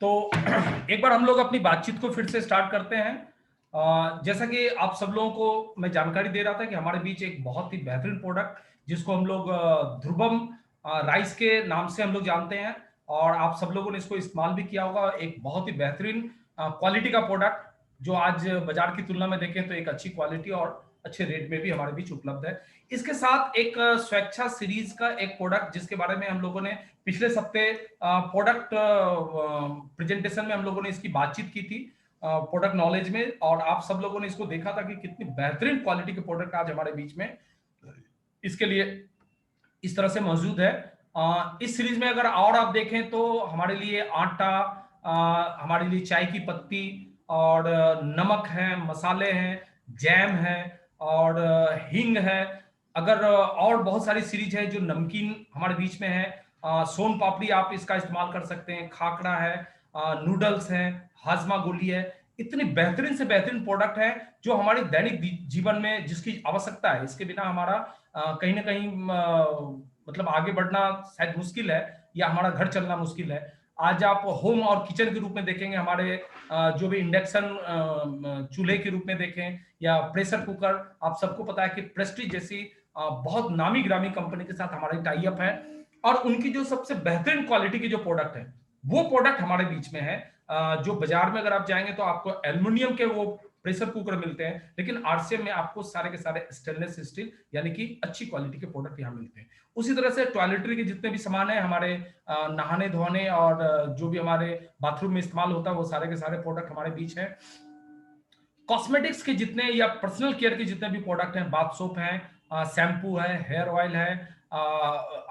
तो एक बार हम लोग अपनी बातचीत को फिर से स्टार्ट करते हैं। जैसा कि आप सब लोगों को मैं जानकारी दे रहा था कि हमारे बीच एक बहुत ही बेहतरीन प्रोडक्ट जिसको हम लोग ध्रुवम राइस के नाम से हम लोग जानते हैं, और आप सब लोगों ने इसको इस्तेमाल भी किया होगा। एक बहुत ही बेहतरीन क्वालिटी का प्रोडक्ट जो आज बाजार की तुलना में देखें तो एक अच्छी क्वालिटी और अच्छे रेट में भी हमारे बीच उपलब्ध है। इसके साथ एक स्वेच्छा सीरीज का एक प्रोडक्ट जिसके बारे में हम लोगों ने पिछले सप्ते प्रोडक्ट प्रेजेंटेशन में हम लोगों ने इसकी बातचीत की थी, प्रोडक्ट नॉलेज में, और आप सब लोगों ने इसको देखा था कि कितनी बेहतरीन क्वालिटी के प्रोडक्ट आज हमारे बीच में इसके लिए इस तरह से मौजूद है। इस सीरीज में अगर और आप देखें तो हमारे लिए आटा, हमारे लिए चाय की पत्ती और नमक है, मसाले हैं, जैम है और हींग है। अगर और बहुत सारी सीरीज है जो नमकीन हमारे बीच में है। सोन पापड़ी आप इसका इस्तेमाल कर सकते हैं, खाकड़ा है, नूडल्स हैं, हाजमा गोली है। इतनी बेहतरीन से बेहतरीन प्रोडक्ट है जो हमारे दैनिक जीवन में जिसकी आवश्यकता है। इसके बिना हमारा कहीं ना कहीं मतलब आगे बढ़ना शायद मुश्किल है, या हमारा घर चलना मुश्किल है। आज आप होम और किचन के रूप में देखेंगे हमारे जो भी इंडक्शन चूल्हे के रूप में देखें या प्रेशर कुकर, आप सबको पता है कि प्रेस्टीज जैसी बहुत नामी ग्रामी कंपनी के साथ हमारी टाई अप है, और उनकी जो सबसे बेहतरीन क्वालिटी के जो प्रोडक्ट है वो प्रोडक्ट हमारे बीच में है। जो बाजार में अगर आप जाएंगे तो आपको एल्युमिनियम के वो प्रेशर कुकर मिलते हैं, लेकिन आरसीएम में आपको सारे के सारे स्टेनलेस स्टील यानी कि अच्छी क्वालिटी के प्रोडक्ट यहाँ मिलते हैं। उसी तरह से टॉयलेटरी के जितने भी सामान है हमारे नहाने धोने और जो भी हमारे बाथरूम में इस्तेमाल होता है वो सारे के सारे प्रोडक्ट हमारे बीच हैं। कॉस्मेटिक्स के जितने या पर्सनल केयर के जितने भी प्रोडक्ट हैं, बाथ सोप है, शैम्पू है, हेयर ऑयल है,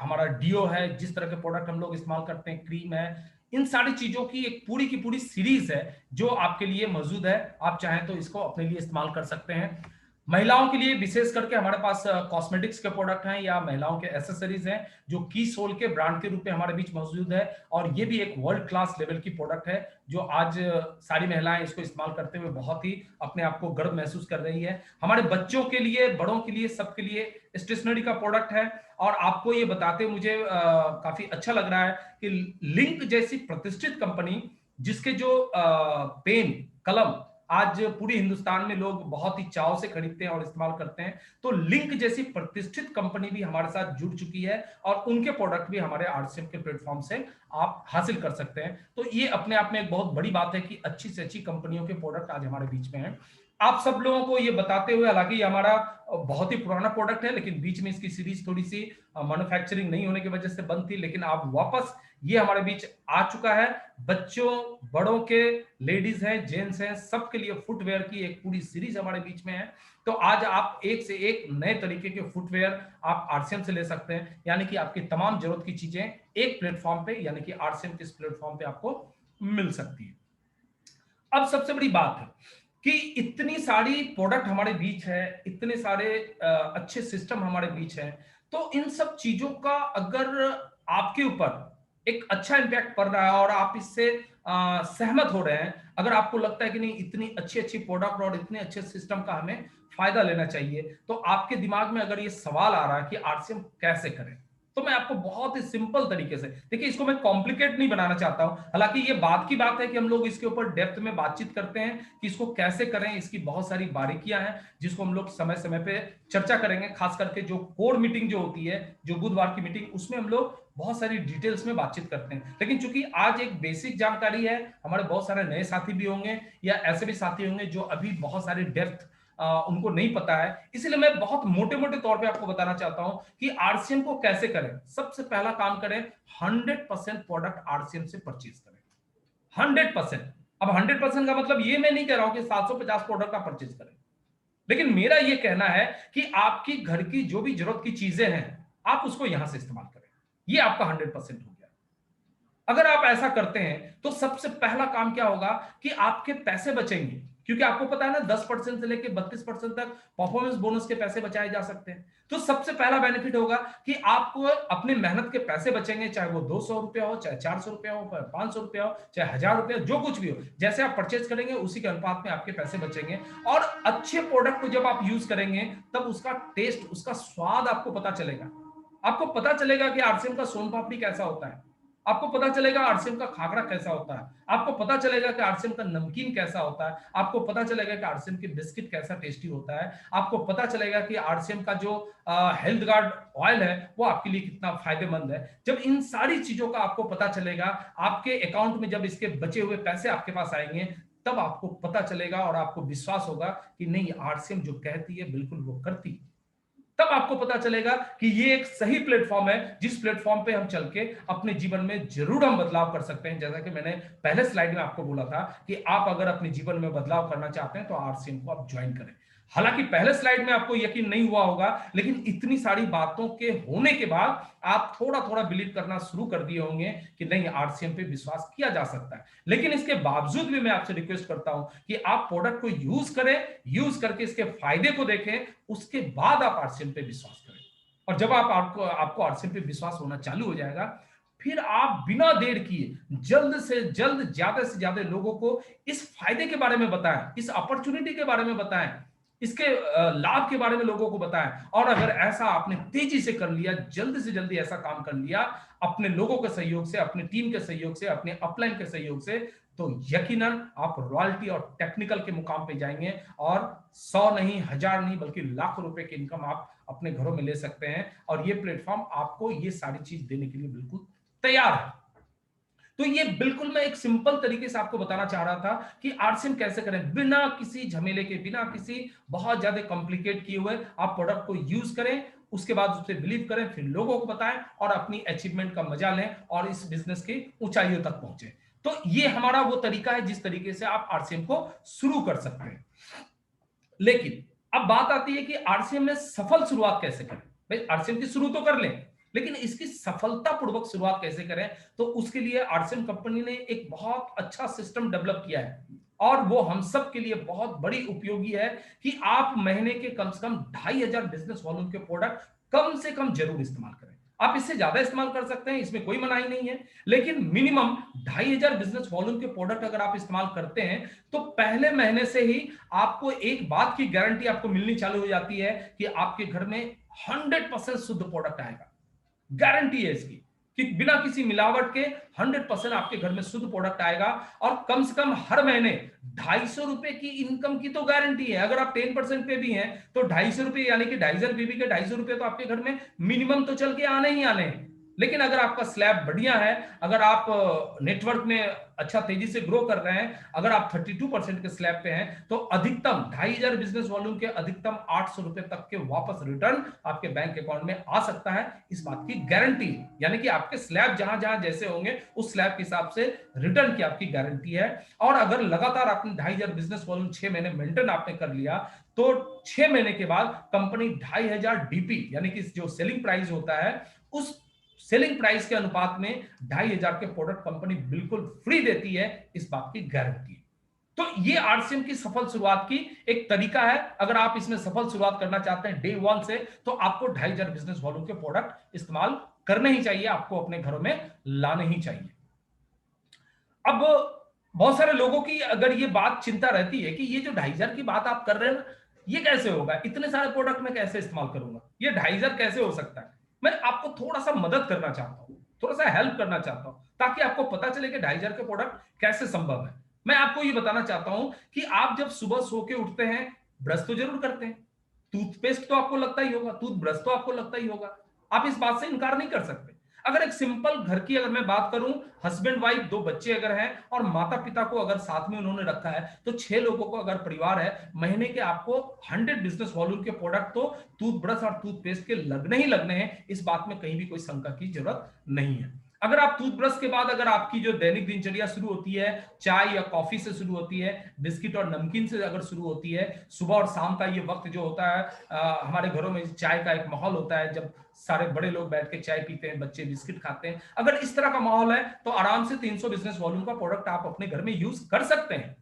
हमारा डियो है, जिस तरह के प्रोडक्ट हम लोग इस्तेमाल करते हैं, क्रीम है, इन सारी चीजों की एक पूरी की पूरी सीरीज है जो आपके लिए मौजूद है। आप चाहें तो इसको अपने लिए इस्तेमाल कर सकते हैं। महिलाओं के लिए विशेष करके हमारे पास कॉस्मेटिक्स के प्रोडक्ट हैं या महिलाओं के एसेसरीज हैं जो की सोल के ब्रांड के रूप में हमारे बीच मौजूद है, और ये भी एक वर्ल्ड क्लास लेवल की प्रोडक्ट है जो आज सारी महिलाएं इसको इस्तेमाल करते हुए बहुत ही अपने आप को गर्व महसूस कर रही है। हमारे बच्चों के लिए, बड़ों के लिए, सबके लिए स्टेशनरी का प्रोडक्ट है। और आपको ये बताते मुझे काफी अच्छा लग रहा है कि लिंक जैसी प्रतिष्ठित कंपनी जिसके जो पेन कलम आज पूरे हिंदुस्तान में लोग बहुत ही चाव से खरीदते हैं और इस्तेमाल करते हैं, तो लिंक जैसी प्रतिष्ठित कंपनी भी हमारे साथ जुड़ चुकी है और उनके प्रोडक्ट भी हमारे आरसीएम के प्लेटफॉर्म से आप हासिल कर सकते हैं। तो ये अपने आप में एक बहुत बड़ी बात है कि अच्छी से अच्छी कंपनियों के प्रोडक्ट आज हमारे बीच में हैं। आप सब लोगों को ये बताते हुए, हालांकि ये हमारा बहुत ही पुराना प्रोडक्ट है लेकिन बीच में इसकी सीरीज थोड़ी सी मैन्युफैक्चरिंग नहीं होने की वजह से बंद थी, लेकिन आप वापस ये हमारे बीच आ चुका है। बच्चों, बड़ों के, लेडीज हैं, जेंट्स हैं, सबके लिए फुटवेयर की एक पूरी सीरीज हमारे बीच में है। तो आज आप एक से एक नए तरीके के फुटवेयर आप आरसीएम से ले सकते हैं, यानी कि आपकी तमाम जरूरत की चीजें एक प्लेटफॉर्म पे यानी कि आरसीएम के इस प्लेटफॉर्म पे आपको मिल सकती है। अब सबसे बड़ी बात है कि इतनी सारी प्रोडक्ट हमारे बीच है, इतने सारे अच्छे सिस्टम हमारे बीच है, तो इन सब चीजों का अगर आपके ऊपर एक अच्छा इंपैक्ट पड़ रहा है और आप इससे सहमत हो रहे हैं, अगर आपको लगता है कि नहीं इतनी अच्छी अच्छी प्रोडक्ट और इतने अच्छे सिस्टम का हमें फायदा लेना चाहिए, तो आपके दिमाग में अगर ये सवाल आ रहा है कि आरसीएम कैसे करें, तो मैं आपको बहुत ही सिंपल तरीके से, देखिए इसको मैं कॉम्प्लिकेट नहीं बनाना चाहता हूं, हालांकि ये बात की बात है कि हम लोग इसके ऊपर डेप्थ में बातचीत करते हैं कि इसको कैसे करें। इसकी बहुत सारी बारीकियां हैं जिसको हम लोग समय समय पे चर्चा करेंगे, खास करके जो कोर मीटिंग जो होती है, जो बुधवार की मीटिंग, उसमें हम लोग बहुत सारी डिटेल्स में बातचीत करते हैं। लेकिन चूंकि आज एक बेसिक जानकारी है, हमारे बहुत सारे नए साथी भी होंगे या ऐसे भी साथी होंगे जो अभी बहुत सारे डेप्थ उनको नहीं पता है, इसलिए मैं बहुत मोटे मोटे तौर पे आपको बताना चाहता हूं कि आरसीएम को कैसे करें। सबसे पहला काम करें, 100% प्रोडक्ट आरसीएम से परचेज करें। 100%। अब 100% का मतलब ये मैं नहीं कह रहा हूं कि 750 प्रोडक्ट आप परचेज करें, लेकिन मेरा ये कहना है कि आपकी घर की जो भी जरूरत की चीजें हैं आप उसको यहां से इस्तेमाल करें। ये आपका 100% हो गया। अगर आप ऐसा करते हैं तो सबसे पहला काम क्या होगा कि आपके पैसे बचेंगे, क्योंकि आपको पता है ना 10% से लेकर 32% तक परफॉर्मेंस बोनस के पैसे बचाए जा सकते हैं। तो सबसे पहला बेनिफिट होगा कि आपको अपने मेहनत के पैसे बचेंगे, चाहे वो 200 रुपया हो, चाहे 400 रुपया हो, 500 रुपया हो, चाहे 1000 रुपया, जो कुछ भी हो, जैसे आप परचेज करेंगे उसी के अनुपात में आपके पैसे बचेंगे। और अच्छे प्रोडक्ट को जब आप यूज करेंगे तब उसका टेस्ट, उसका स्वाद आपको पता चलेगा। आपको पता चलेगा कि आरसीएम का सोन पापड़ी कैसा होता है, आपको पता चलेगा आरसीएम का खाकरा कैसा होता है, आपको पता चलेगा कि आरसीएम का नमकीन कैसा होता है, आपको पता चलेगा कि आरसीएम की बिस्किट कैसा टेस्टी होता है, आपको पता चलेगा कि आरसीएम का जो हेल्थ गार्ड ऑयल है वो आपके लिए कितना फायदेमंद है। जब इन सारी चीजों का आपको पता चलेगा, आपके अकाउंट में जब इसके बचे हुए पैसे आपके पास आएंगे, तब आपको पता चलेगा और आपको विश्वास होगा कि नहीं, आरसीएम जो कहती है बिल्कुल वो करती है। तब आपको पता चलेगा कि ये एक सही प्लेटफॉर्म है, जिस प्लेटफॉर्म पे हम चल के अपने जीवन में जरूर हम बदलाव कर सकते हैं। जैसा कि मैंने पहले स्लाइड में आपको बोला था कि आप अगर अपने जीवन में बदलाव करना चाहते हैं तो आरसीएम को आप ज्वाइन करें। हालांकि पहले स्लाइड में आपको यकीन नहीं हुआ होगा, लेकिन इतनी सारी बातों के होने के बाद आप थोड़ा थोड़ा बिलीव करना शुरू कर दिए होंगे कि नहीं, आरसीएम पे विश्वास किया जा सकता है। लेकिन इसके बावजूद भी मैं आपसे रिक्वेस्ट करता हूं कि आप प्रोडक्ट को यूज करें, यूज करके इसके फायदे को देखें, उसके बाद आप आरसीएम पे विश्वास करें। और जब आपको आरसीएम पे विश्वास होना चालू हो जाएगा, फिर आप बिना देर किए जल्द से जल्द ज्यादा से ज्यादा लोगों को इस फायदे के बारे में बताएं, इस अपॉर्चुनिटी के बारे में बताएं, इसके लाभ के बारे में लोगों को बताएं। और अगर ऐसा आपने तेजी से कर लिया, जल्द से जल्दी ऐसा काम कर लिया अपने लोगों के सहयोग से, अपने टीम के सहयोग से, अपने अपलाइन के सहयोग से, तो यकीनन आप रॉयल्टी और टेक्निकल के मुकाम पे जाएंगे और 100 नहीं, 1000 नहीं, बल्कि लाखों रुपए की इनकम आप अपने घरों में ले सकते हैं। और ये प्लेटफॉर्म आपको ये सारी चीज देने के लिए बिल्कुल तैयार है। तो ये बिल्कुल मैं एक सिंपल तरीके से आपको बताना चाह रहा था कि आरसीएम कैसे करें, बिना किसी झमेले के, बिना किसी बहुत ज्यादा कॉम्प्लिकेट किए हुए आप प्रोडक्ट को यूज करें, उसके बाद उससे बिलीव करें, फिर लोगों को बताएं और अपनी अचीवमेंट का मजा लें और इस बिजनेस की ऊंचाइयों तक पहुंचे। तो ये हमारा वो तरीका है जिस तरीके से आप आरसीएम को शुरू कर सकते हैं। लेकिन अब बात आती है कि आरसीएम में सफल शुरुआत कैसे करें। भाई, आरसीएम की शुरू तो कर लें, लेकिन इसकी सफलतापूर्वक शुरुआत कैसे करें, तो उसके लिए आरसीएम कंपनी ने एक बहुत अच्छा सिस्टम डेवलप किया है और वो हम सब के लिए बहुत बड़ी उपयोगी है कि आप महीने के कम से कम 2500 बिजनेस वॉल्यूम के प्रोडक्ट कम से कम जरूर इस्तेमाल करें। आप इससे ज्यादा इस्तेमाल कर सकते हैं, इसमें कोई मनाही नहीं है, लेकिन मिनिमम 2500 बिजनेस वॉल्यूम के प्रोडक्ट अगर आप इस्तेमाल करते हैं तो पहले महीने से ही आपको एक बात की गारंटी आपको मिलनी चालू हो जाती है कि आपके घर में 100% शुद्ध प्रोडक्ट आएगा। गारंटी है इसकी कि बिना किसी मिलावट के 100% आपके घर में शुद्ध प्रोडक्ट आएगा। और कम से कम हर महीने 250 रुपए की इनकम की तो गारंटी है। अगर आप 10% पे भी हैं तो 250 रुपए, यानी कि 250 बीबी के 250 रुपए तो आपके घर में मिनिमम तो चल के आने ही आने हैं। लेकिन अगर आपका स्लैब बढ़िया है, अगर आप नेटवर्क में अच्छा तेजी से ग्रो कर रहे हैं, अगर आप 32% के स्लैब पे हैं, तो अधिकतम 2500 बिजनेस वॉल्यूम के अधिकतम 800 रुपए तक के वापस रिटर्न आपके बैंक अकाउंट में आ सकता है। इस बात की गारंटी, यानी कि आपके स्लैब जहां जहां जैसे होंगे उस स्लैब के हिसाब से रिटर्न की आपकी गारंटी है। और अगर लगातार आपने 2500 बिजनेस वॉल्यूम 6 महीने मेंटेन आपने कर लिया, तो 6 महीने के बाद कंपनी 2500 डीपी, यानी कि जो सेलिंग प्राइस होता है, उस सेलिंग प्राइस के अनुपात में 2500 के प्रोडक्ट कंपनी बिल्कुल फ्री देती है। इस बात की गारंटी। तो ये आरसीएम की सफल शुरुआत की एक तरीका है। अगर आप इसमें सफल शुरुआत करना चाहते हैं डे 1 से, तो आपको 2500 बिजनेस वॉल्यूम के प्रोडक्ट इस्तेमाल करने ही चाहिए, आपको अपने घरों में लाने ही चाहिए। अब बहुत सारे लोगों की अगर ये बात चिंता रहती है कि ये जो 2500 की बात आप कर रहे हैं, ये कैसे होगा, इतने सारे प्रोडक्ट में कैसे इस्तेमाल करूंगा, ये 2500 कैसे हो सकता है। मैं आपको थोड़ा सा मदद करना चाहता हूं, थोड़ा सा हेल्प करना चाहता हूं, ताकि आपको पता चले कि 2500 के प्रोडक्ट कैसे संभव है। मैं आपको ये बताना चाहता हूं कि आप जब सुबह सो के उठते हैं, ब्रश तो जरूर करते हैं, टूथपेस्ट तो आपको लगता ही होगा, टूथब्रश तो आपको लगता ही होगा, आप इस बात से इनकार नहीं कर सकते। अगर एक सिंपल घर की अगर मैं बात करूं, हस्बैंड वाइफ 2 बच्चे अगर हैं और माता पिता को अगर साथ में उन्होंने रखा है, तो 6 लोगों को अगर परिवार है, महीने के आपको 100 बिजनेस वॉल्यूम के प्रोडक्ट तो टूथब्रश और टूथपेस्ट के लगने ही लगने हैं। इस बात में कहीं भी कोई शंका की जरूरत नहीं है। अगर आप टूथब्रश के बाद अगर आपकी जो दैनिक दिनचर्या शुरू होती है, चाय या कॉफी से शुरू होती है, बिस्किट और नमकीन से अगर शुरू होती है, सुबह और शाम का ये वक्त जो होता है, हमारे घरों में चाय का एक माहौल होता है, जब सारे बड़े लोग बैठ के चाय पीते हैं, बच्चे बिस्किट खाते हैं, अगर इस तरह का माहौल है, तो आराम से 300 बिजनेस वॉल्यूम का प्रोडक्ट आप अपने घर में यूज कर सकते हैं।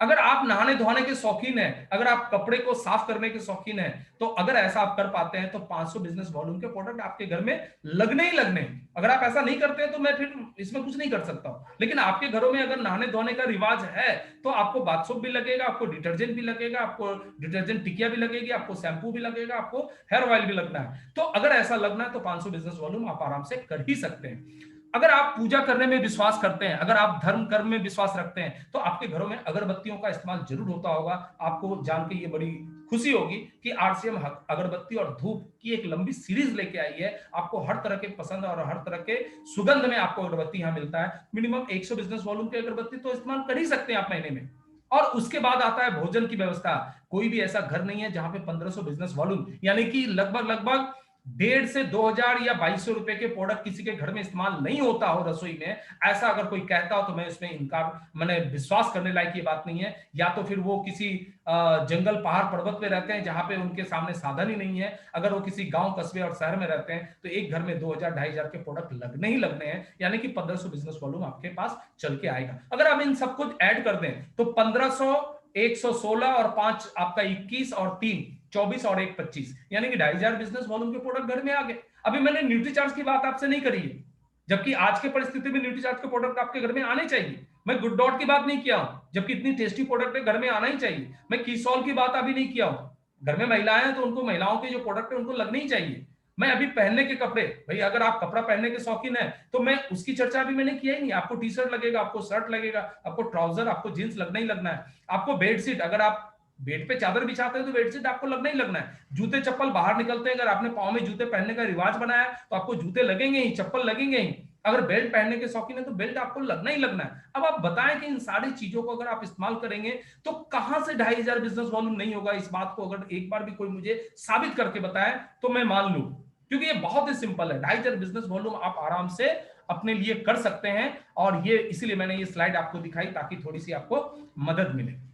अगर आप नहाने धोने के शौकीन हैं, अगर आप कपड़े को साफ करने के शौकीन हैं, तो अगर ऐसा आप कर पाते हैं, तो 500 बिजनेस वॉल्यूम के प्रोडक्ट आपके घर में लगने ही लगने हैं। अगर आप ऐसा नहीं करते हैं, तो मैं फिर इसमें कुछ नहीं कर सकता हूं। लेकिन आपके घरों में अगर नहाने धोने का रिवाज है, तो आपको बाथ सोप भी लगेगा, आपको डिटर्जेंट भी लगेगा, आपको डिटर्जेंट टिकिया भी लगेगी, आपको शैम्पू भी लगेगा, आपको हेयर ऑयल भी लगना है। तो अगर ऐसा लगना है, तो 500 बिजनेस वॉल्यूम आप आराम से कर ही सकते हैं। अगर आप पूजा करने में विश्वास करते हैं, अगर आप धर्म कर्म में विश्वास रखते हैं, तो आपके घरों में अगरबत्तियों का इस्तेमाल जरूर होता होगा। आपको जान के ये बड़ी खुशी होगी कि आरसीएम अगरबत्ती और धूप की एक लंबी सीरीज लेके आई है। आपको हर तरह के पसंद और हर तरह के सुगंध में आपको अगरबत्ती यहाँ मिलता है। मिनिमम 100 बिजनेस वॉल्यूम की अगरबत्ती तो इस्तेमाल कर ही सकते हैं आप महीने में। और उसके बाद आता है भोजन की व्यवस्था। कोई भी ऐसा घर नहीं है जहां पे 1500 बिजनेस वॉल्यूम यानी कि लगभग लगभग 1,500 से 2,000 या 2,200 रुपए के प्रोडक्ट किसी के घर में इस्तेमाल नहीं होता हो रसोई में। ऐसा अगर कोई कहता हो तो मैं इसमें इनकार, मैंने विश्वास करने लायक ये बात नहीं है। या तो फिर वो किसी जंगल पहाड़ पर्वत में रहते हैं जहां पे उनके सामने साधन ही नहीं है। अगर वो किसी गांव कस्बे और शहर में रहते हैं तो एक घर में 2,000 2,500 के प्रोडक्ट लगने ही लगने हैं, यानी कि 1,500 बिजनेस वॉल्यूम आपके पास चल के आएगा। अगर आप इन सबको ऐड कर दें तो 1,500, 116 और 5 आपका 21 और 3 24 और 1 25, यानी कि 2,500 बिजनेस वॉल्यूम के प्रोडक्ट घर में आ गए। अभी मैंने न्यूट्रीचार्ज की बात आपसे नहीं करी है, जबकि आज के परिस्थिति में न्यूट्रीचार्ज के प्रोडक्ट आपके घर में आने चाहिए। मैं गुड डॉट की बात नहीं किया हूं, जबकि इतनी टेस्टी प्रोडक्ट है घर में आना ही चाहिए। मैं कीसॉल की बात अभी नहीं किया हूं। घर में महिलाएं हैं तो उनको महिलाओं के जो प्रोडक्ट है उनको लगने ही चाहिए। मैं अभी पहनने के कपड़े, भाई अगर आप कपड़ा पहनने के शौकीन है तो मैं उसकी चर्चा अभी मैंने किया ही नहीं। आपको टी शर्ट लगेगा, आपको शर्ट लगेगा, आपको ट्राउजर, आपको जींस लगना ही लगना है। आपको बेडशीट, अगर आप बेड पे चादर बिछाते हैं तो बेडशीट आपको लगना ही लगना है। जूते चप्पल बाहर निकलते हैं, अगर आपने पाँव में जूते पहनने का रिवाज बनाया तो आपको जूते लगेंगे ही, चप्पल लगेंगे ही। अगर बेल्ट पहनने के शौकीन है तो बेल्ट आपको लगना ही लगना है। अब आप बताएं कि इन सारी चीजों को अगर आप इस्तेमाल करेंगे तो कहां से 2,500 बिजनेस वॉल्यूम नहीं होगा। इस बात को अगर एक बार भी कोई मुझे साबित करके बताए तो मैं मान लूं, क्योंकि ये बहुत ही सिंपल है। 2,500 बिजनेस वॉल्यूम आप आराम से अपने लिए कर सकते हैं। और ये इसीलिए मैंने ये स्लाइड आपको दिखाई ताकि थोड़ी सी आपको मदद मिले।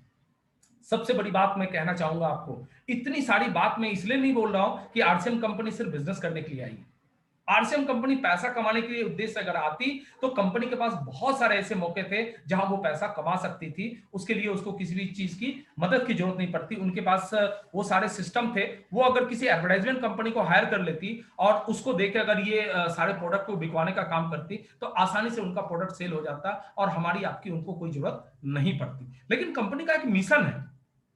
सबसे बड़ी बात मैं कहना चाहूंगा आपको, इतनी सारी बात मैं इसलिए नहीं बोल रहा हूं कि आरसीएम कंपनी सिर्फ बिजनेस करने के लिए आई है। आरसीएम कंपनी पैसा कमाने के लिए उद्देश्य अगर आती तो कंपनी के पास बहुत सारे ऐसे मौके थे जहां वो पैसा कमा सकती थी। उसके लिए उसको किसी भी चीज की मदद की जरूरत नहीं पड़ती। उनके पास वो सारे सिस्टम थे। वो अगर किसी एडवर्टाइजमेंट कंपनी को हायर कर लेती और उसको देकर अगर ये सारे प्रोडक्ट को बिकवाने का काम करती तो आसानी से उनका प्रोडक्ट सेल हो जाता और हमारी आपकी उनको कोई जरूरत नहीं पड़ती। लेकिन कंपनी का एक मिशन है।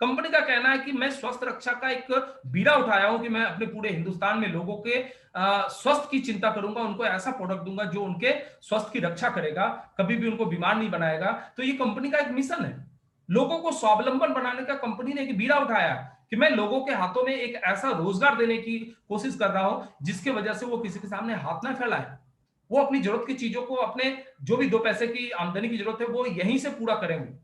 कंपनी का कहना है कि मैं स्वस्थ रक्षा का एक बीड़ा उठाया हूं कि मैं अपने पूरे हिंदुस्तान में लोगों के स्वास्थ्य की चिंता करूंगा, उनको ऐसा प्रोडक्ट दूंगा जो उनके स्वास्थ्य की रक्षा करेगा, कभी भी उनको बीमार नहीं बनाएगा। तो ये कंपनी का एक मिशन है। लोगों को स्वावलंबन बनाने का कंपनी ने एक बीड़ा उठाया कि मैं लोगों के हाथों में एक ऐसा रोजगार देने की कोशिश कर रहा हूं जिसकी वजह से वो किसी के सामने हाथ ना फैलाए। वो अपनी जरूरत की चीजों को, अपने जो भी 2 पैसे की आमदनी की जरूरत है वो यहीं से पूरा करें।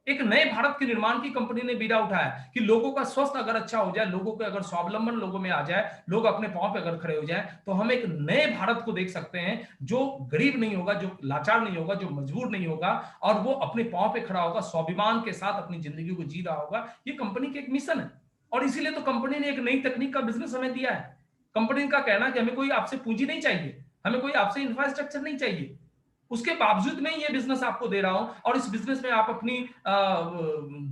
एक नए भारत के निर्माण की कंपनी ने बीड़ा उठाया कि लोगों का स्वास्थ्य अगर अच्छा हो जाए, लोगों के अगर स्वावलंबन लोगों में आ जाए, लोग अपने पांव पे अगर खड़े हो जाए तो हम एक नए भारत को देख सकते हैं जो गरीब नहीं होगा, जो लाचार नहीं होगा, जो मजबूर नहीं होगा और वो अपने पांव पे खड़ा होगा, स्वाभिमान के साथ अपनी जिंदगी को जी रहा होगा। ये कंपनी के एक मिशन है। और इसीलिए तो कंपनी ने एक नई तकनीक का बिजनेस हमें दिया है। कंपनी का कहना है कि हमें कोई आपसे पूंजी नहीं चाहिए, हमें कोई आपसे इंफ्रास्ट्रक्चर नहीं चाहिए। उसके बावजूद मैं ये बिजनेस आपको दे रहा हूं और इस बिजनेस में आप अपनी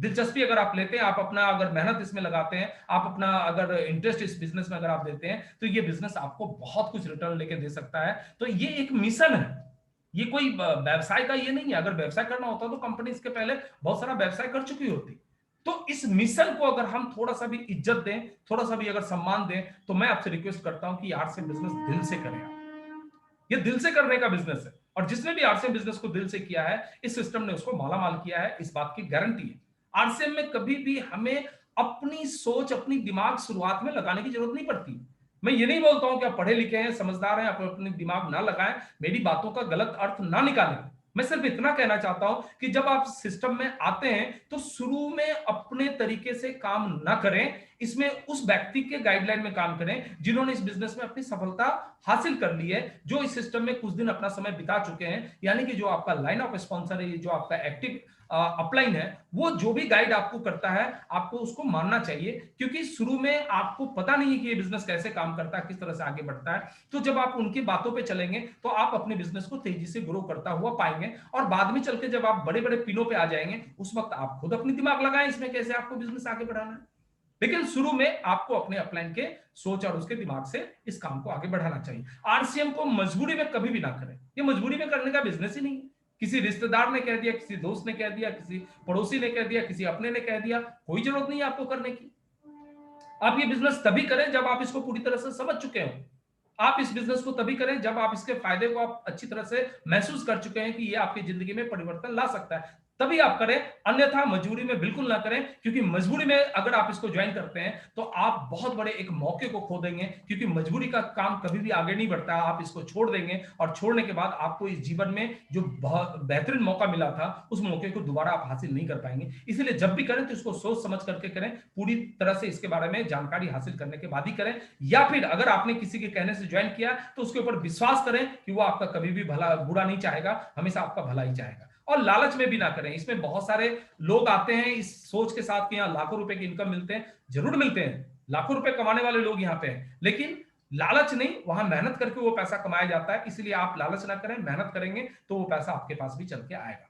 दिलचस्पी अगर आप लेते हैं, आप अपना अगर मेहनत इसमें लगाते हैं, आप अपना अगर इंटरेस्ट इस बिजनेस में अगर आप देते हैं तो ये बिजनेस आपको बहुत कुछ रिटर्न लेके दे सकता है। तो ये एक मिशन है। ये कोई व्यवसाय का ये नहीं है। अगर व्यवसाय करना होता तो कंपनी इसके पहले बहुत सारा व्यवसाय कर चुकी होती। तो इस मिशन को अगर हम थोड़ा सा भी इज्जत दें, थोड़ा सा भी अगर सम्मान दें, तो मैं आपसे रिक्वेस्ट करता हूं कि यार से बिजनेस दिल से करें। ये दिल से करने का बिजनेस है और जिसने भी आरसीएम बिजनेस को दिल से किया है, इस सिस्टम ने उसको माला माल किया है, इस बात की गारंटी है। आरसीएम में कभी भी हमें अपनी सोच, अपनी दिमाग शुरुआत में लगाने की जरूरत नहीं पड़ती। मैं ये नहीं बोलता हूं कि आप पढ़े लिखे हैं, समझदार हैं, आप अपने दिमाग ना लगाएं, मेरी बातों का गलत अर्थ ना निकालें। मैं सिर्फ इतना कहना चाहता हूं कि जब आप सिस्टम में आते हैं तो शुरू में अपने तरीके से काम ना करें। इसमें उस व्यक्ति के गाइडलाइन में काम करें जिन्होंने इस बिजनेस में अपनी सफलता हासिल कर ली है, जो इस सिस्टम में कुछ दिन अपना समय बिता चुके हैं। यानी कि जो आपका लाइन ऑफ स्पॉन्सर है, जो आपका एक्टिव अपलाइन है, वो जो भी गाइड आपको करता है आपको उसको मानना चाहिए। क्योंकि शुरू में आपको पता नहीं है कि ये बिजनेस कैसे काम करता है, किस तरह से आगे बढ़ता है। तो जब आप उनकी बातों पे चलेंगे तो आप अपने बिजनेस को तेजी से ग्रो करता हुआ पाएंगे और बाद में चल के जब आप बड़े बड़े पिनों पे आ जाएंगे उस वक्त आप खुद अपनी दिमाग लगाएं इसमें कैसे आपको बिजनेस आगे बढ़ाना है। लेकिन शुरू में आपको अपने अपलाइन के सोच और उसके दिमाग से इस काम को आगे बढ़ाना चाहिए। आरसीएम को मजबूरी में कभी भी ना करें। ये मजबूरी में करने का बिजनेस ही नहीं है। किसी रिश्तेदार ने कह दिया, किसी दोस्त ने कह दिया, किसी पड़ोसी ने कह दिया, किसी अपने ने कह दिया, कोई जरूरत नहीं है आपको करने की। आप ये बिजनेस तभी करें जब आप इसको पूरी तरह से समझ चुके हो। आप इस बिजनेस को तभी करें जब आप इसके फायदे को आप अच्छी तरह से महसूस कर चुके हैं कि ये आपकी जिंदगी में परिवर्तन ला सकता है, तभी आप करें। अन्यथा मजबूरी में बिल्कुल ना करें, क्योंकि मजबूरी में अगर आप इसको ज्वाइन करते हैं तो आप बहुत बड़े एक मौके को खो देंगे, क्योंकि मजबूरी का काम कभी भी आगे नहीं बढ़ता। आप इसको छोड़ देंगे और छोड़ने के बाद आपको इस जीवन में जो बहुत बेहतरीन मौका मिला था उस मौके को दोबारा आप हासिल नहीं कर पाएंगे। इसलिए जब भी करें तो इसको सोच समझ करके करें, पूरी तरह से इसके बारे में जानकारी हासिल करने के बाद ही करें। या फिर अगर आपने किसी के कहने से ज्वाइन किया तो उसके ऊपर विश्वास करें कि वो आपका कभी भी भला बुरा नहीं चाहेगा, हमेशा आपका भला ही चाहेगा। और लालच में भी ना करें। इसमें बहुत सारे लोग आते हैं इस सोच के साथ कि यहाँ लाखों रुपए की इनकम मिलते हैं, जरूर मिलते हैं, लाखों रुपए कमाने वाले लोग यहाँ पे हैं, लेकिन लालच नहीं, वहां मेहनत करके वो पैसा कमाया जाता है। इसलिए आप लालच ना करें, मेहनत करेंगे तो वो पैसा आपके पास भी चल के आएगा।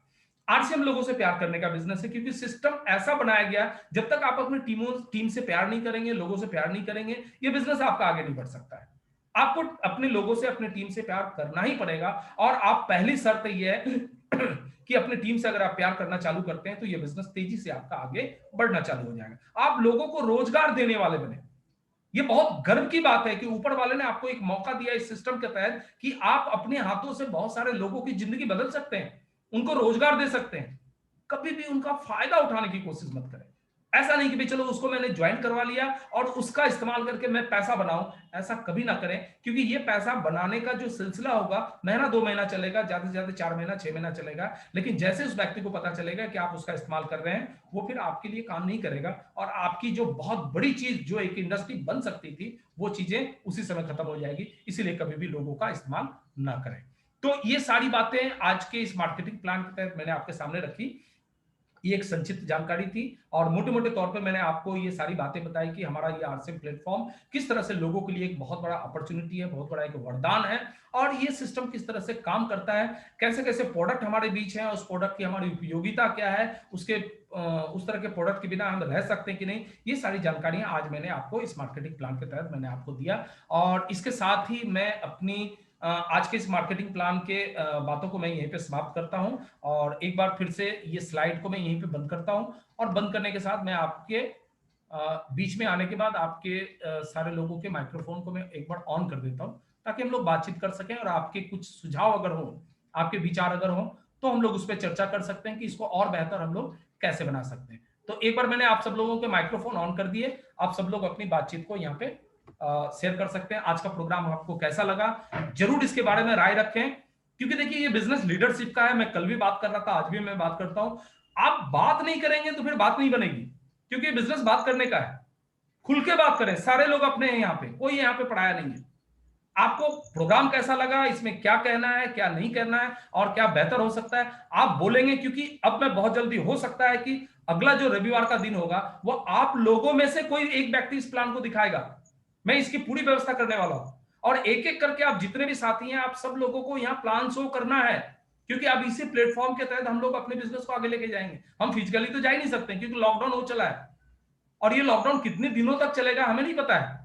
आरसीएम लोगों से प्यार करने का बिजनेस है, क्योंकि सिस्टम ऐसा बनाया गया, जब तक आप अपनी टीम से प्यार नहीं करेंगे, लोगों से प्यार नहीं करेंगे, ये बिजनेस आपका आगे नहीं बढ़ सकता है। आपको अपने लोगों से, अपनी टीम से प्यार करना ही पड़ेगा। और आप पहली शर्त ये है कि अपनी टीम से अगर आप प्यार करना चालू करते हैं तो ये बिजनेस तेजी से आपका आगे बढ़ना चालू हो जाएगा। आप लोगों को रोजगार देने वाले बने। ये बहुत गर्व की बात है कि ऊपर वाले ने आपको एक मौका दिया इस सिस्टम के तहत कि आप अपने हाथों से बहुत सारे लोगों की जिंदगी बदल सकते हैं, उनको रोजगार दे सकते हैं। कभी भी उनका फायदा उठाने की कोशिश मत करें। ऐसा नहीं कि भाई चलो उसको मैंने ज्वाइन करवा लिया और उसका इस्तेमाल करके मैं पैसा बनाऊं, ऐसा कभी ना करें। क्योंकि ये पैसा बनाने का जो सिलसिला होगा, महीना 2 महीना चलेगा, ज्यादा से ज्यादा 4 महीना 6 महीना चलेगा, लेकिन जैसे उस व्यक्ति को पता चलेगा कि आप उसका इस्तेमाल कर रहे हैं, वो फिर आपके लिए काम नहीं करेगा। और आपकी जो बहुत बड़ी चीज, जो एक इंडस्ट्री बन सकती थी, वो चीजें उसी समय खत्म हो जाएगी। इसीलिए कभी भी लोगों का इस्तेमाल ना करें। तो ये सारी बातें आज के इस मार्केटिंग प्लान के तहत मैंने आपके सामने रखी। ये एक संक्षिप्त जानकारी थी और मोटे मोटे तौर पे मैंने आपको ये सारी बातें बताई कि हमारा ये आरसीएम प्लेटफॉर्म किस तरह से लोगों के लिए एक बहुत बड़ा अपॉर्चुनिटी है, बहुत बड़ा एक वरदान है। और ये सिस्टम किस तरह से काम करता है, कैसे कैसे प्रोडक्ट हमारे बीच हैं, उस प्रोडक्ट की हमारी उपयोगिता क्या है, उसके उस तरह के प्रोडक्ट के बिना हम रह सकते हैं कि नहीं, ये सारी जानकारियां आज मैंने आपको इस मार्केटिंग प्लान के तहत मैंने आपको दिया। और इसके साथ ही मैं अपनी आज के इस मार्केटिंग प्लान के बातों को मैं यहीं पे समाप्त करता हूं। और एक बार फिर से ये स्लाइड को मैं यहीं पे बंद करता हूं। और बंद करने के साथ मैं आपके बीच में आने के बाद आपके सारे लोगों के माइक्रोफोन को मैं एक बार ऑन कर देता हूं, ताकि हम लोग बातचीत कर सकें और आपके कुछ सुझाव अगर हो, आपके विचार अगर हो, तो हम लोग उस पर चर्चा कर सकते हैं कि इसको और बेहतर हम लोग कैसे बना सकते हैं। तो एक बार मैंने आप सब लोगों के माइक्रोफोन ऑन कर दिए, आप सब लोग अपनी बातचीत को यहाँ पे शेयर कर सकते हैं। आज का प्रोग्राम आपको कैसा लगा, जरूर इसके बारे में राय रखें। क्योंकि देखिए ये बिजनेस लीडरशिप का है, मैं कल भी बात कर रहा था, आज भी मैं बात करता हूं। आप बात नहीं करेंगे तो फिर बात नहीं बनेगी, क्योंकि बिजनेस बात करने का है। खुल के बात करें, सारे लोग अपने हैं यहाँ पे, कोई यहाँ पे पढ़ाया नहीं है। आपको प्रोग्राम कैसा लगा, इसमें क्या कहना है, क्या नहीं कहना है, और क्या बेहतर हो सकता है, आप बोलेंगे। क्योंकि अब मैं बहुत जल्दी, हो सकता है कि अगला जो रविवार का दिन होगा, वो आप लोगों में से कोई एक व्यक्ति इस प्लान को दिखाएगा। मैं इसकी पूरी व्यवस्था करने वाला हूं। और एक एक करके आप जितने भी साथी हैं, आप सब लोगों को यहाँ प्लान शो करना है। क्योंकि अब इसी प्लेटफॉर्म के तहत हम लोग अपने बिजनेस को आगे लेके जाएंगे। हम फिजिकली तो जा ही नहीं सकते, क्योंकि लॉकडाउन हो चला है, और ये लॉकडाउन कितने दिनों तक चलेगा हमें नहीं पता है।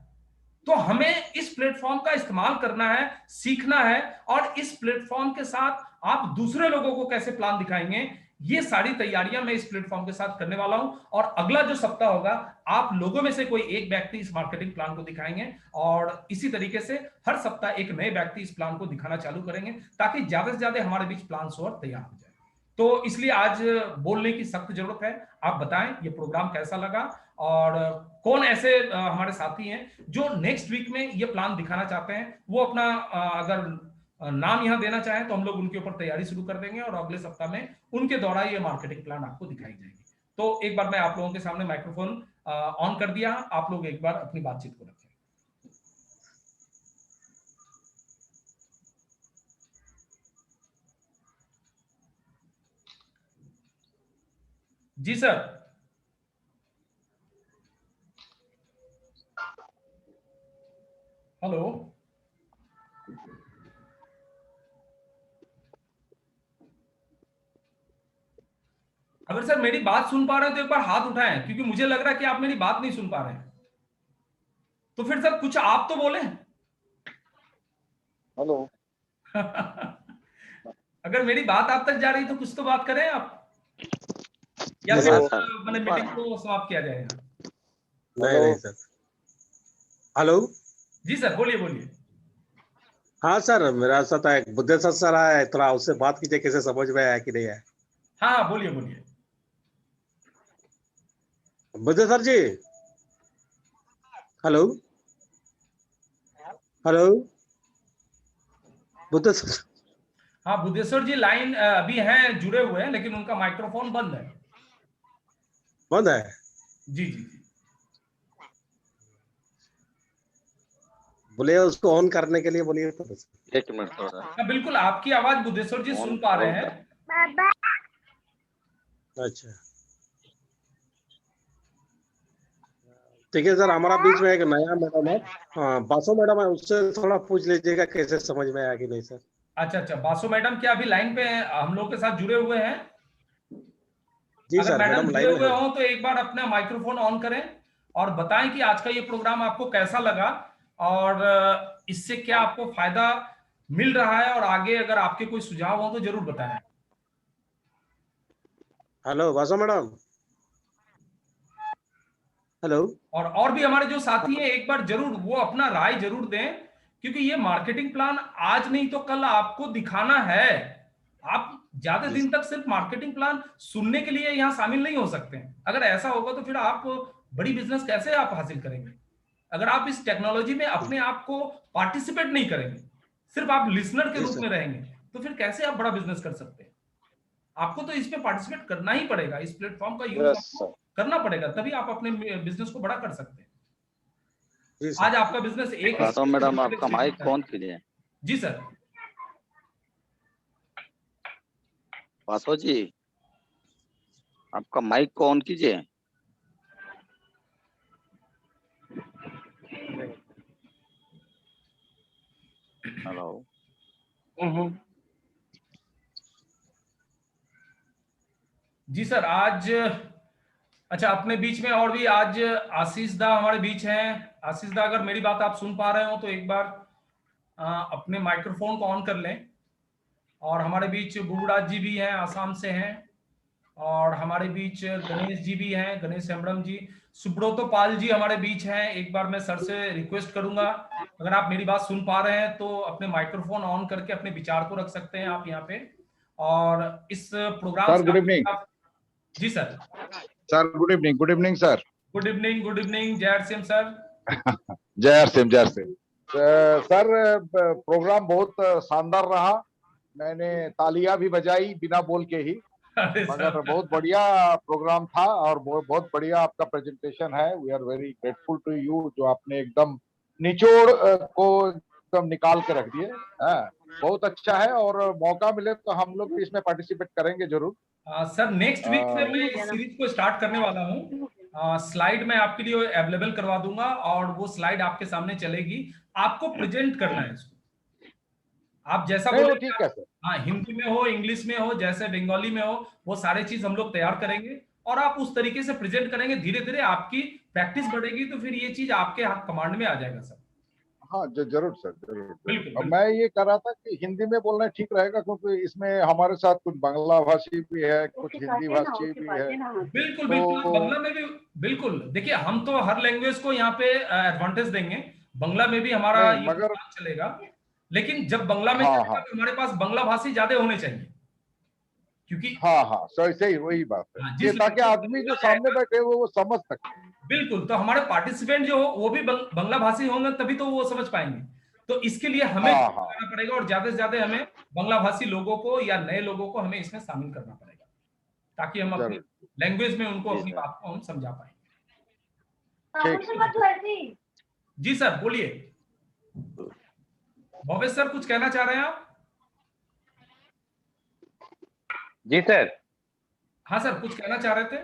तो हमें इस प्लेटफॉर्म का इस्तेमाल करना है, सीखना है। और इस प्लेटफॉर्म के साथ आप दूसरे लोगों को कैसे प्लान दिखाएंगे, ये सारी तैयारियां मैं इस प्लेटफॉर्म के साथ करने वाला हूं। और अगला जो सप्ताह होगा, आप लोगों में से कोई एक व्यक्ति इस मार्केटिंग प्लान को दिखाएंगे, और इसी तरीके से हर सप्ताह एक नए व्यक्ति इस प्लान को दिखाना चालू करेंगे, ताकि ज्यादा से ज्यादा हमारे बीच प्लान और तैयार हो जाए। तो इसलिए आज बोलने की सख्त जरूरत है। आप बताएं ये प्रोग्राम कैसा लगा, और कौन ऐसे हमारे साथी हैं जो नेक्स्ट वीक में ये प्लान दिखाना चाहते हैं। वो अपना अगर नाम यहाँ देना चाहें तो हम लोग उनके ऊपर तैयारी शुरू कर देंगे, और अगले सप्ताह में उनके द्वारा ये मार्केटिंग प्लान आपको दिखाई जाएगी। तो एक बार मैं आप लोगों के सामने माइक्रोफोन ऑन कर दिया, आप लोग एक बार अपनी बातचीत को रखें। जी सर। हेलो। अगर सर मेरी बात सुन पा रहे हैं तो एक बार हाथ उठाएं, क्योंकि मुझे लग रहा है कि आप मेरी बात नहीं सुन पा रहे हैं। तो फिर सर कुछ आप तो बोले। हेलो। अगर मेरी बात आप तक जा रही है तो कुछ तो बात करें आप, या फिर मैंने मीटिंग को समाप्त किया जाएगा। नहीं नहीं सर। हेलो। जी सर, बोलिए बोलिए। हाँ सर, मेरा साथ एक बुद्धेश्वर सर है, थोड़ा उससे बात कीजिए कैसे समझ में आया कि नहीं है। हाँ हाँ, बोलिए बोलिए। बुद्धेश्वर जी, हेलो। हेलो बुद्धेश्वर। हाँ बुद्धेश्वर जी लाइन अभी हैं, जुड़े हुए हैं, लेकिन उनका माइक्रोफोन बंद है। बंद है। जी जी जी। बोलिए उसको ऑन करने के लिए बोलिए तो। एक मिनट थोड़ा हाँ बिल्कुल, आपकी आवाज बुद्धेश्वर जी ऑन सुन पा रहे ऑन हैं। कर। अच्छा ठीक है सर, हमारा बीच में एक नया मैडम है, हाँ बासु मैडम है, उससे थोड़ा पूछ लीजिएगा कैसे समझ में आया कि नहीं सर। अच्छा अच्छा, बासु मैडम क्या अभी लाइन पे हम लोग के साथ जुड़े हुए हैं? जी अगर सर, मैडम मैडम जुड़े लाइन में हुए है। हो तो एक बार अपना माइक्रोफोन ऑन करें और बताएं कि आज का ये प्रोग्राम आपको कैसा लगा, और इससे क्या आपको फायदा मिल रहा है, और आगे अगर आपके कोई सुझाव हो तो जरूर बताएं। Hello Basu madam. हेलो। और भी हमारे जो साथी हैं, एक बार जरूर वो अपना राय जरूर दें, क्योंकि ये मार्केटिंग प्लान आज नहीं तो कल आपको दिखाना है। आप ज्यादा जी दिन तक सिर्फ मार्केटिंग प्लान सुनने के लिए यहाँ शामिल नहीं हो सकते हैं। अगर ऐसा होगा तो फिर आप बड़ी बिजनेस कैसे आप हासिल करेंगे? अगर आप इस टेक्नोलॉजी में जी अपने आप को पार्टिसिपेट नहीं करेंगे, सिर्फ आप लिसनर के जी रूप सर। में रहेंगे, तो फिर कैसे आप बड़ा बिजनेस कर सकते हैं? आपको तो इसमें पार्टिसिपेट करना ही पड़ेगा, इस प्लेटफॉर्म का यूज यस आपको सर। करना पड़ेगा, तभी आप अपने बिजनेस को बड़ा कर सकते हैं। जी सर। आज आपका बिजनेस एक वासव स्टेज से मैडम दूसरे आपका स्टेज माइक पे है। कौन कीजिए। जी सर। वासव जी आपका माइक को ऑन कीजिए। हेलो। जी सर, आज अच्छा अपने बीच में और भी आज आशीष दा हमारे बीच हैं। आशीष दा, अगर मेरी बात आप सुन पा रहे हो तो एक बार अपने माइक्रोफोन को ऑन कर लें। और हमारे बीच गुरुराज जी भी हैं, आसाम से हैं। और हमारे बीच गणेश जी भी हैं, गणेश हेम्ब्रम जी। सुब्रतो पाल जी हमारे बीच हैं। एक बार मैं सर से रिक्वेस्ट करूंगा, अगर आप मेरी बात सुन पा रहे हैं तो अपने माइक्रोफोन ऑन करके अपने विचार को रख सकते हैं आप यहाँ पे। और इस प्रोग्राम सर से गुड इवनिंग। आप। जी sir. Sir good evening, good evening sir. Good evening, good evening, Jai Singh sir. जय हर सिंह, जय हर सिंह। सर प्रोग्राम बहुत शानदार रहा। मैंने तालियां भी बजाई बिना बोल के ही, अरे मगर सर, बहुत बढ़िया प्रोग्राम था और बहुत बढ़िया आपका प्रेजेंटेशन है। We are very grateful to you, जो आपने एकदम निचोड़ को एकदम निकाल के रख दिए। हाँ, बहुत अच्छा है और मौका मिले तो हम लोग भी इसमें पार्टिसिपेट करेंगे जरूर। सर नेक्स्ट वीक से मैं इस सीरीज को स्टार्ट करने वाला हूँ। स्लाइड मैं आपके लिए अवेलेबल करवा दूंगा, और वो स्लाइड आपके सामने चलेगी। आपको प्रेजेंट करना है इसको, आप जैसा नहीं वो बोलेंगे ठीक है आप। सर। हाँ, हिंदी में हो, इंग्लिश में हो, जैसे बंगाली में हो, वो सारे चीज हम लोग तैयार करेंगे। और आप उस तरीके से प्रेजेंट करेंगे, धीरे धीरे आपकी प्रैक्टिस बढ़ेगी, तो फिर ये चीज आपके हाथ कमांड में आ जाएगा सर। हाँ जरूर सर, जरूर जरूर। बिल्कुल अब बिल्कुल। मैं ये कह रहा था कि हिंदी में बोलना ठीक रहेगा, क्योंकि इसमें हमारे साथ कुछ बांग्ला भाषी भी है, कुछ हिंदी भाषी भी है। बिल्कुल बिल्कुल, तो बांग्ला में भी। बिल्कुल, देखिए हम तो हर लैंग्वेज को यहाँ पे एडवांटेज देंगे। बांग्ला में भी हमारा नहीं ये मगर, प्रोग्राम चलेगा। लेकिन जब बांग्ला में हाँ चलेगा हाँ तो हमारे पास बांग्ला भाषी ज्यादा होने चाहिए, क्योंकि हाँ हाँ सही सही, वही बात है हाँ, कि जिस ताकि लड़के को आदमी जो बांग्ला सामने जाएगा। बैठे वो समझ सके। बिल्कुल, तो हमारे पार्टिसिपेंट जो हो वो भी बांग्ला भाषी होंगे, तभी तो वो समझ पाएंगे। तो इसके लिए हमें हाँ हाँ करना पड़ेगा, और ज्यादा से ज्यादा हमें बांग्ला भाषी लोगों को या नए लोगों को हमें इसमें शामिल करना पड़ेगा, ताकि हम अपनी जरूर। लैंग्वेज में उनको जी अपनी सर। बात को हम समझा पाएंगे। ठीक सर। जी सर, बोलिए। भवेश सर, कुछ कहना चाह रहे हैं आप? जी सर। हाँ सर, कुछ कहना चाह रहे थे?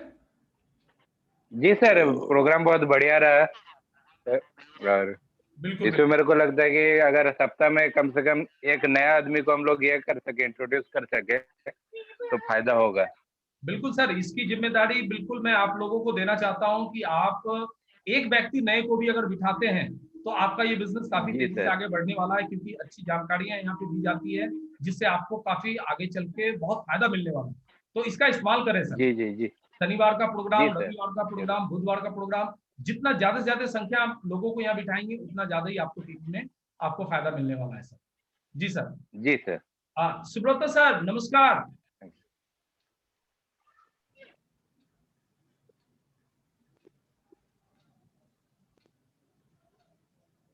जी सर, प्रोग्राम बहुत बढ़िया रहा। और बिल्कुल इसमें बिल्कुल। मेरे को लगता है कि अगर सप्ताह में कम से कम एक नया आदमी को हम लोग ये कर सके, इंट्रोड्यूस कर सके, तो फायदा होगा। बिल्कुल सर, इसकी जिम्मेदारी बिल्कुल मैं आप लोगों को देना चाहता हूं कि आप एक व्यक्ति नए को भी अगर बिठाते हैं तो आपका ये बिजनेस काफी जी तेजी से सर। आगे बढ़ने वाला है, क्योंकि अच्छी जानकारियां यहाँ पे दी जाती है, जिससे आपको काफी आगे चल के बहुत फायदा मिलने वाला है। तो इसका इस्तेमाल करें सर। जी जी जी। शनिवार का जी प्रोग्राम, सर, रविवार का जरूर। प्रोग्राम, बुधवार का प्रोग्राम, जितना ज्यादा से ज्यादा संख्या आप लोगों को यहाँ बिठाएंगे, उतना ज्यादा ही आपको टीम में आपको फायदा मिलने वाला है सर। जी सर। जी सर। सुब्रत सर नमस्कार।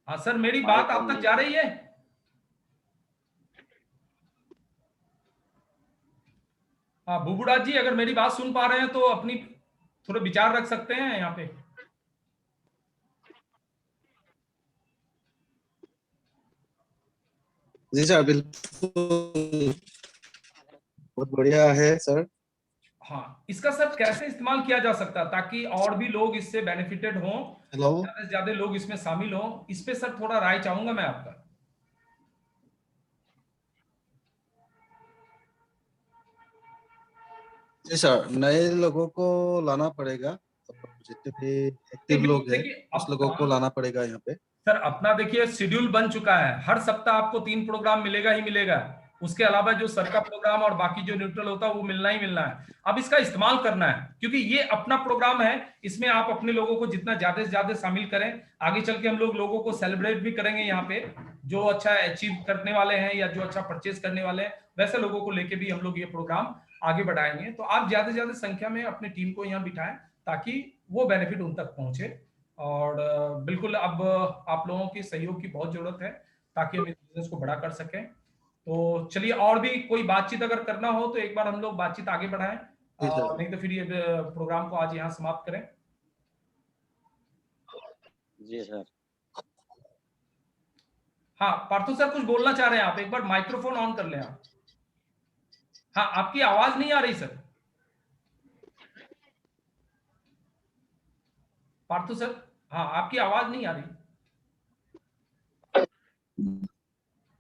हाँ सर, मेरी बात आप तक जा रही है? हाँ बुबुराज जी, अगर मेरी बात सुन पा रहे हैं तो अपनी थोड़े विचार रख सकते हैं यहाँ पे। जी सर, बिल्कुल बहुत बढ़िया है सर। हाँ, इसका सर कैसे इस्तेमाल किया जा सकता है ताकि और भी लोग इससे बेनिफिटेड हों, हेलो। ज्यादा से ज्यादा लोग इसमें शामिल हों, इस पे सर थोड़ा राय चाहूंगा मैं आपका। जी सर, नए लोगों को लाना पड़ेगा, जितने भी नहीं एक्टिव बिल्कुल, लोग हैं देखिए उस अब लोगों को काम लाना पड़ेगा यहाँ पे। सर अपना देखिए शेड्यूल बन चुका है, हर सप्ताह आपको 3 प्रोग्राम मिलेगा ही मिलेगा। उसके अलावा जो सर का प्रोग्राम और बाकी जो न्यूट्रल होता है वो मिलना ही मिलना है। अब इसका इस्तेमाल करना है क्योंकि ये अपना प्रोग्राम है, इसमें आप अपने लोगों को जितना ज्यादा से ज्यादा शामिल करें। आगे चल के हम लोग लोगों को सेलिब्रेट भी करेंगे यहाँ पे, जो अच्छा अचीव करने वाले हैं या जो अच्छा परचेज करने वाले हैं वैसे लोगों को लेके भी हम लोग ये प्रोग्राम आगे बढ़ाएंगे। तो आप ज्यादा से ज्यादा संख्या में अपनी टीम को यहाँ बिठाएं ताकि वो बेनिफिट उन तक पहुंचे। और बिल्कुल अब आप लोगों की सहयोग की बहुत जरूरत है ताकि हम इस बिजनेस को बड़ा कर सकें। तो चलिए, और भी कोई बातचीत अगर करना हो तो एक बार हम लोग बातचीत आगे बढ़ाएं, जी सर। नहीं तो फिर ये प्रोग्राम को आज यहाँ समाप्त करें। जी सर। हाँ पार्थो सर कुछ बोलना चाह रहे हैं आप, एक बार माइक्रोफोन ऑन कर लें आप। हाँ आपकी आवाज नहीं आ रही सर। पार्थो सर, हाँ आपकी आवाज नहीं आ रही।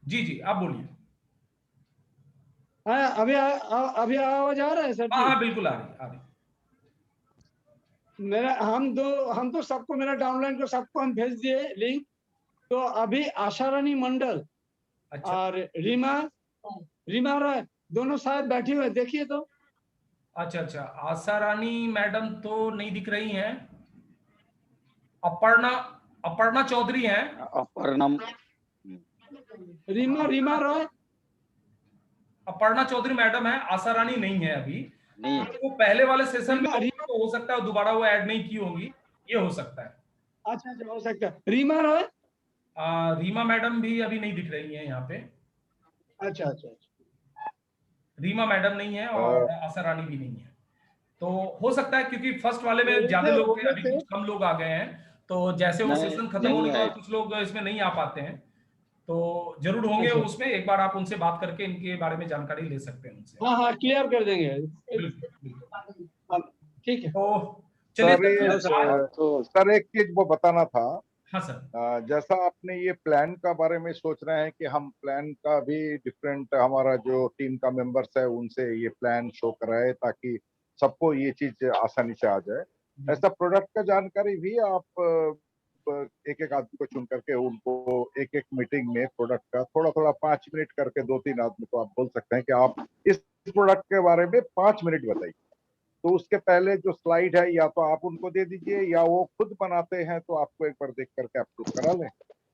जी जी आप बोलिए। हाँ अभी आवाज आ रहा है सर हाँ जी? हाँ बिल्कुल आ रही आ रही। मेरा हम तो सबको, मेरा डाउनलाइन को सबको हम भेज दिए लिंक। तो अभी आशा रानी मंडल अच्छा और रीमा राय दोनों शायद बैठी हुए, देखिए तो। अच्छा अच्छा, आशा रानी मैडम तो नहीं दिख रही हैं। अपर्णा अपर्णा चौधरी हैं। अपर्णम। रीमा राय। अपर्णा चौधरी मैडम है, आशा रानी नहीं है अभी। नहीं। वो पहले वाले सेशन में रीमा तो हो सकता है दोबारा वो ऐड नहीं की होंगी, ये हो सकता है। अच्छा अच्छा, हो सकता है। रीमा राय। रीमा मैडम भी अभी नहीं दिख रही है यहाँ पे। अच्छा अच्छा अच्छा। रीमा मैडम नहीं है और आशा रानी भी नहीं है। तो हो सकता है क्योंकि फर्स्ट वाले में ज्यादा लोग थे, अभी कुछ कम लोग आ गए हैं। तो जैसे वो नहीं, सेशन खत्म नहीं होने के है। बाद कुछ लोग इसमें नहीं आ पाते हैं, तो जरूर होंगे अच्छा। उसमें। एक बार आप उनसे बात करके इनके बारे में जानकारी ले सकते हैं उनसे। हाँ हाँ, क्लियर कर देंगे। बिल्कुल बिल्कुल। हाँ, ठीक है। तो चलिए सर सर आज, सर एक चीज वो बताना था। हाँ सर। जैसा आपने ये प्लान का बारे में सोच रहे हैं कि हम प्लान का भी डिफरेंट, हमारा जो टीम का मेंबर्स है उनसे ये प्लान शो कराए ताकि सबको ये चीज आसानी से आ जाए। ऐसा प्रोडक्ट का जानकारी भी आप एक एक आदमी को चुन करके उनको एक एक मीटिंग में प्रोडक्ट का थोड़ा थोड़ा 5 मिनट करके 2-3 आदमी को आप बोल सकते हैं कि आप इस प्रोडक्ट के बारे में 5 मिनट बताइए। तो उसके पहले जो स्लाइड है या तो आप उनको दे दीजिए या वो खुद बनाते हैं तो आपको एक बार देख करके अप्रूव करा लें,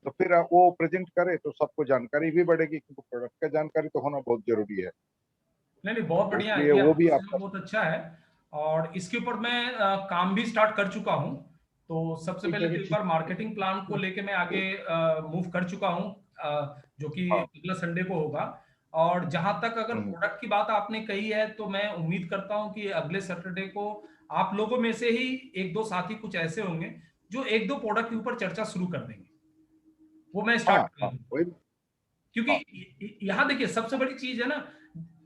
तो फिर वो प्रेजेंट करे तो सबको जानकारी भी बढ़ेगी, क्योंकि प्रोडक्ट का जानकारी तो होना बहुत जरूरी है। नहीं नहीं बहुत तो बढ़िया इसलिए आइडिया, वो भी आपका बहुत अच्छा है। और इसके ऊपर मैं काम भी स्टार्ट कर चुका हूँ। तो सबसे ठीक पहले है, तो एक बार मार्केटिंग प्लान को लेके मैं आगे मूव कर चुका हूँ, जो कि हाँ। अगला संडे को होगा। और जहां तक अगर प्रोडक्ट की बात आपने कही है तो मैं उम्मीद करता हूं कि अगले सैटरडे को आप लोगों में से ही एक दो साथी कुछ ऐसे होंगे जो एक दो प्रोडक्ट के ऊपर चर्चा शुरू कर देंगे। वो मैं हाँ स्टार्ट कर हाँ दूंगा। वही। हाँ क्योंकि यहाँ देखिए सबसे बड़ी चीज है ना,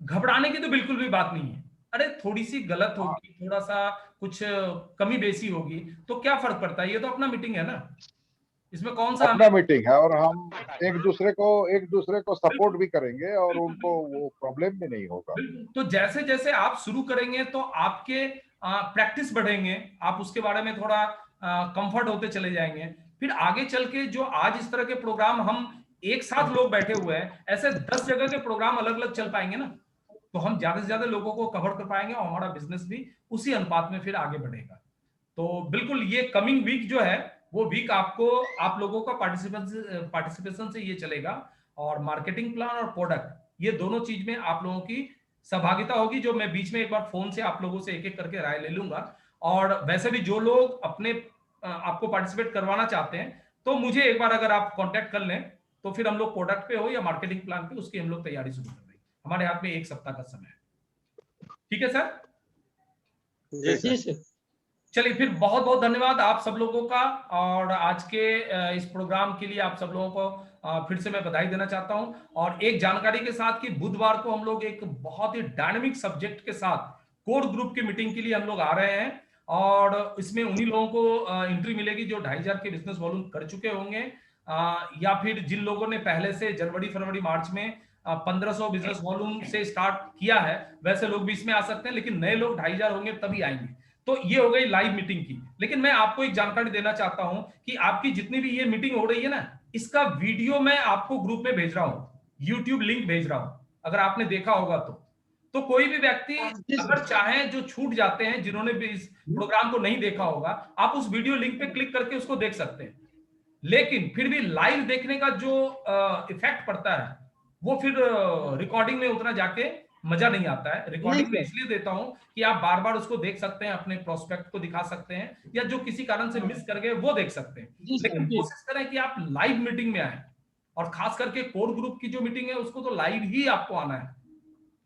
घबराने की तो बिल्कुल भी बात नहीं है। अरे थोड़ी सी गलत हाँ होगी, थोड़ा सा कुछ कमी बेसी होगी तो क्या फर्क पड़ता है, ये तो अपना मीटिंग है ना, इसमें कौन सा हमें। अपना मीटिंग है और हम एक दूसरे को सपोर्ट भी करेंगे और बिल्कुल उनको वो प्रॉब्लम भी नहीं होगा। बिल्कुल। तो जैसे जैसे आप शुरू करेंगे तो आपके प्रैक्टिस बढ़ेंगे, आप उसके बारे में थोड़ा कंफर्ट होते चले जाएंगे। फिर आगे चल के जो आज इस तरह के प्रोग्राम हम एक साथ लोग बैठे हुए हैं, ऐसे 10 जगह के प्रोग्राम अलग अलग चल पाएंगे ना, तो हम ज्यादा से ज्यादा लोगों को कवर कर पाएंगे और हमारा बिजनेस भी उसी अनुपात में फिर आगे बढ़ेगा। तो बिल्कुल ये कमिंग वीक जो है वो वीक आपको, आप लोगों का पार्टिसिपेशन से ये चलेगा। और मार्केटिंग प्लान और प्रोडक्ट, ये दोनों चीज में आप लोगों की सहभागिता होगी, जो मैं बीच में एक बार फोन से आप लोगों से एक एक करके राय ले लूंगा। और वैसे भी जो लोग अपने आपको पार्टिसिपेट करवाना चाहते हैं तो मुझे एक बार अगर आप कांटेक्ट कर लें तो फिर हम लोग प्रोडक्ट पे हो या मार्केटिंग प्लान पे उसकी हम लोग तैयारी शुरू कर देंगे। हमारे हाथ में 1 सप्ताह का समय है। ठीक है सर? जी सर। चलिए फिर बहुत बहुत धन्यवाद आप सब लोगों का, और आज के इस प्रोग्राम के लिए आप सब लोगों को फिर से मैं बधाई देना चाहता हूं। और एक जानकारी के साथ कि बुधवार को हम लोग एक बहुत ही डायनेमिक सब्जेक्ट के साथ कोर ग्रुप की मीटिंग के लिए हम लोग आ रहे हैं, और इसमें उन्हीं लोगों को एंट्री मिलेगी जो 2500 के बिजनेस वॉल्यूम कर चुके होंगे, या फिर जिन लोगों ने पहले से जनवरी फरवरी मार्च में 1500 बिजनेस वॉल्यूम से स्टार्ट किया है, वैसे लोग भी इसमें आ सकते हैं, लेकिन नए लोग 2500 होंगे तभी आएंगे। तो ये हो गई लाइव मीटिंग की। लेकिन मैं आपको एक जानकारी देना चाहता हूं कि आपकी जितनी भी ये मीटिंग हो रही है ना, इसका वीडियो मैं आपको ग्रुप में भेज रहा हूं, यूट्यूब लिंक भेज रहा हूं, अगर आपने देखा होगा तो कोई भी व्यक्ति अगर चाहे जो छूट जाते हैं, जिन्होंने भी इस प्रोग्राम को नहीं देखा होगा, आप उस वीडियो लिंक पे क्लिक करके उसको देख सकते हैं। लेकिन फिर भी लाइव देखने का जो इफेक्ट पड़ता है वो फिर रिकॉर्डिंग में उतना जाके मजा नहीं आता है। रिकॉर्डिंग में इसलिए देता हूं कि आप बार बार उसको देख सकते हैं, अपने प्रोस्पेक्ट को दिखा सकते हैं, या जो किसी कारण से मिस कर गए वो देख सकते हैं। लेकिन कोशिश करें कि आप लाइव मीटिंग में आए, और खास करके कोर ग्रुप की जो मीटिंग है उसको तो लाइव ही आपको आना है,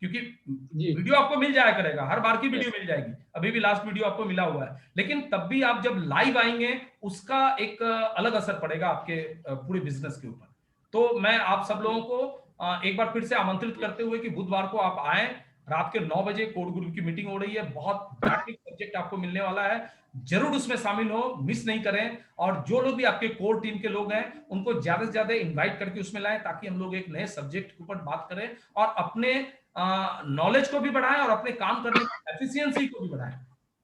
क्योंकि वीडियो आपको मिल जाया करेगा, हर बार की वीडियो मिल जाएगी, अभी भी लास्ट वीडियो आपको मिला हुआ है, लेकिन तब भी आप जब लाइव आएंगे उसका एक अलग असर पड़ेगा आपके पूरे बिजनेस के ऊपर। तो मैं आप सब लोगों को एक बार फिर से आमंत्रित करते हुए कि बुधवार को आप आए, रात के 9 बजे कोर ग्रुप की मीटिंग हो रही है, बहुत प्राथमिक सब्जेक्ट आपको मिलने वाला है, जरूर उसमें शामिल हो, मिस नहीं करें। और जो लोग भी आपके कोर टीम के लोग हैं उनको ज्यादा से ज्यादा इन्वाइट करके उसमें लाएं, ताकि हम लोग एक नए सब्जेक्ट के ऊपर बात करें और अपने नॉलेज को भी बढ़ाएं और अपने काम करने की एफिशिएंसी को भी बढ़ाएं,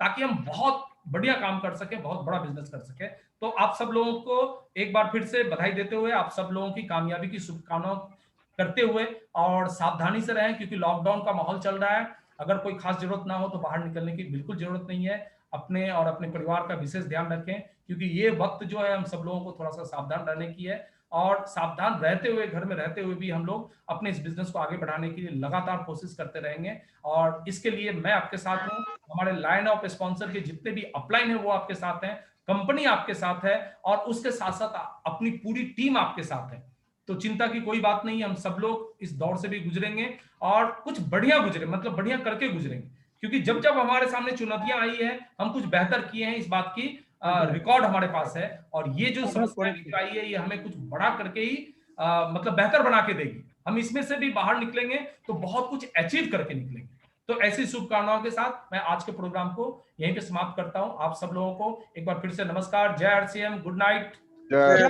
ताकि हम बहुत बढ़िया काम कर सके, बहुत बड़ा बिजनेस कर सके। तो आप सब लोगों को एक बार फिर से बधाई देते हुए, आप सब लोगों की कामयाबी की शुभकामनाएं करते हुए, और सावधानी से रहें क्योंकि लॉकडाउन का माहौल चल रहा है। अगर कोई खास जरूरत ना हो तो बाहर निकलने की बिल्कुल जरूरत नहीं है। अपने और अपने परिवार का विशेष ध्यान रखें, क्योंकि ये वक्त जो है हम सब लोगों को थोड़ा सा सावधान रहने की है, और सावधान रहते हुए, घर में रहते हुए भी हम लोग अपने इस बिजनेस को आगे बढ़ाने के लिए लगातार कोशिश करते रहेंगे। और इसके लिए मैं आपके साथ हूं, हमारे लाइन ऑफ स्पॉन्सर के जितने भी अपलाइन है वो आपके साथ हैं, कंपनी आपके साथ है, और उसके साथ साथ अपनी पूरी टीम आपके साथ है। तो चिंता की कोई बात नहीं, हम सब लोग इस दौर से भी गुजरेंगे, और कुछ बढ़िया गुजरे, मतलब बढ़िया करके गुजरेंगे, क्योंकि जब जब हमारे सामने चुनौतियां आई है हम कुछ बेहतर किए हैं, इस बात की रिकॉर्ड हमारे पास है। और ये जो समस्या आई है ये हमें कुछ बड़ा करके ही मतलब बेहतर बना के देगी। हम इसमें से भी बाहर निकलेंगे तो बहुत कुछ अचीव करके निकलेंगे। तो ऐसी शुभकामनाओं के साथ मैं आज के प्रोग्राम को यहीं पे समाप्त करता हूं। आप सब लोगों को एक बार फिर से नमस्कार, जय आरसीएम, गुड नाइट। जय